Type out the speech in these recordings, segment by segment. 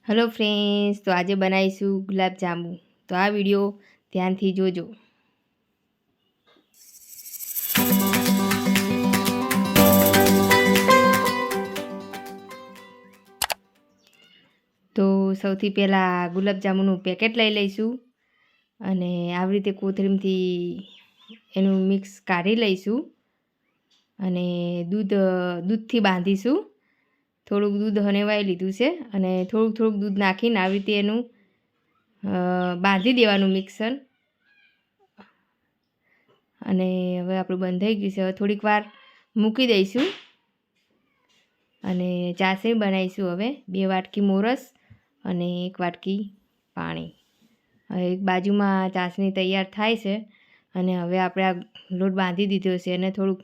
Hello friends, તો આજે બનાવીશું ગુલાબજાંબુ. તો આ વિડીયો ધ્યાનથી જોજો. તો સૌથી પહેલાં ગુલાબજાંબુનું પેકેટ લઈ લઈશું અને આવી રીતે કોથળીમાંથી એનું મિક્સ કાઢી લઈશું અને દૂધથી બાંધીશું. થોડુંક દૂધ હનેવાઈ લીધું છે અને થોડુંક દૂધ નાખીને આવી રીતે એનું બાંધી દેવાનું મિક્સર. અને હવે આપણું બંધ થઈ ગયું છે. હવે થોડીક વાર મૂકી દઈશું અને ચાસણી બનાવીશું. હવે 2 વાટકી મોરસ અને 1 વાટકી પાણી. હવે એક બાજુમાં ચાસણી તૈયાર થાય છે અને હવે આપણે આ લોટ બાંધી દીધો છે અને થોડુંક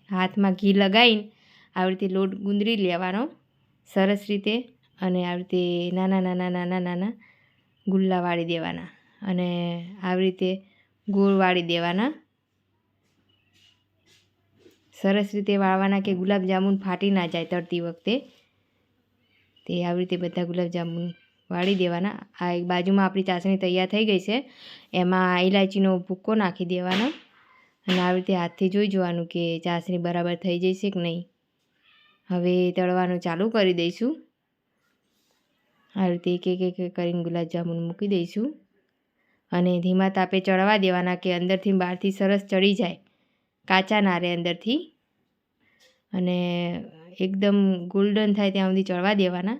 હાથમાં ઘી લગાવીને આવી રીતે લોટ ગુંદરી લેવાનો સરસ રીતે અને આવી રીતે નાના ગુલ્લા વાળી દેવાના અને આવી રીતે ગોળ વાળી દેવાના. સરસ રીતે વાળવાના કે ગુલાબજાંબુ ફાટી ના જાય તળતી વખતે. તે આવી રીતે બધા ગુલાબજાંબુ વાળી દેવાના. આ એક બાજુમાં આપણી ચાસણી તૈયાર થઈ ગઈ છે. એમાં ઇલાયચીનો ભૂક્કો નાખી દેવાનો અને આવી રીતે હાથથી જોઈ જોવાનું કે ચાસણી બરાબર થઈ જશે કે નહીં. હવે તળવાનું ચાલુ કરી દઈશું. આવી રીતે એક કરીને ગુલાબજાંબુ મૂકી દઈશું અને ધીમા તાપે ચડવા દેવાના કે અંદરથી બહારથી સરસ ચડી જાય, કાચા ના રહે અંદરથી. અને એકદમ ગોલ્ડન થાય ત્યાં સુધી ચડવા દેવાના.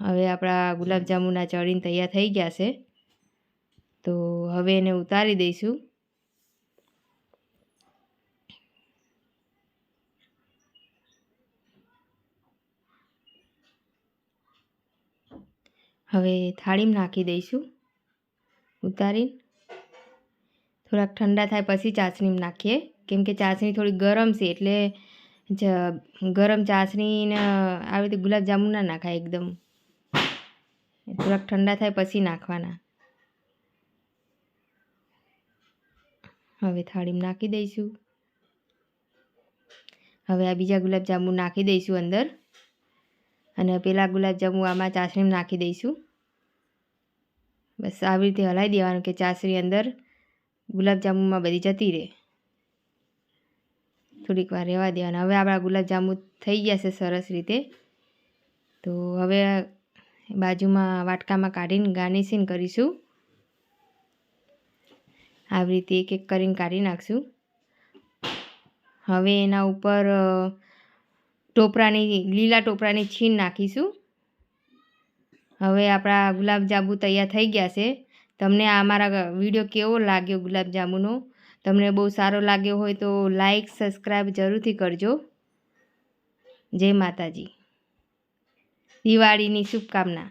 હવે આપણા ગુલાબજાંબુના ચડીને તૈયાર થઈ ગયા છે. તો હવે એને ઉતારી દઈશું. હવે થાળીમાં નાખી દઈશું ઉતારીને. થોડાક ઠંડા થાય પછી ચાસણીમાં નાખીએ, કેમ કે ચાસણી થોડી ગરમ છે એટલે ગરમ ચાસણીને આવી રીતે ગુલાબજાંબુ ના નાખાય એકદમ. થોડાક ઠંડા થાય પછી નાખવાના. હવે થાળીમાં નાખી દઈશું. હવે આ બીજા ગુલાબજાંબુ નાખી દઈશું અંદર અને પેલા ગુલાબજાંબુ આમાં ચાસણીમાં નાખી દઈશું. બસ આવી રીતે હલાવી દેવાનું કે ચાસણી અંદર ગુલાબજાંબુમાં બધી જતી રહે. થોડીક વાર રહેવા દેવાના. હવે આપણા ગુલાબજાંબુ થઈ ગયા છે સરસ રીતે. તો હવે બાજુમાં વાટકામાં કાઢીને ગાર્નિશિંગ કરીશું. આવી રીતે એક કરીને કાઢી નાખશું. હવે એના ઉપર લીલા ટોપરાની છીણ નાખીશું. હવે આપણા ગુલાબજાંબુ તૈયાર થઈ ગયા છે. તમને આ મારા વિડીયો કેવો લાગ્યો ગુલાબજાંબુનો? તમને બહુ સારો લાગ્યો હોય તો લાઈક સબસ્ક્રાઈબ જરૂરથી કરજો. જય માતાજી. દિવાળીની શુભકામના.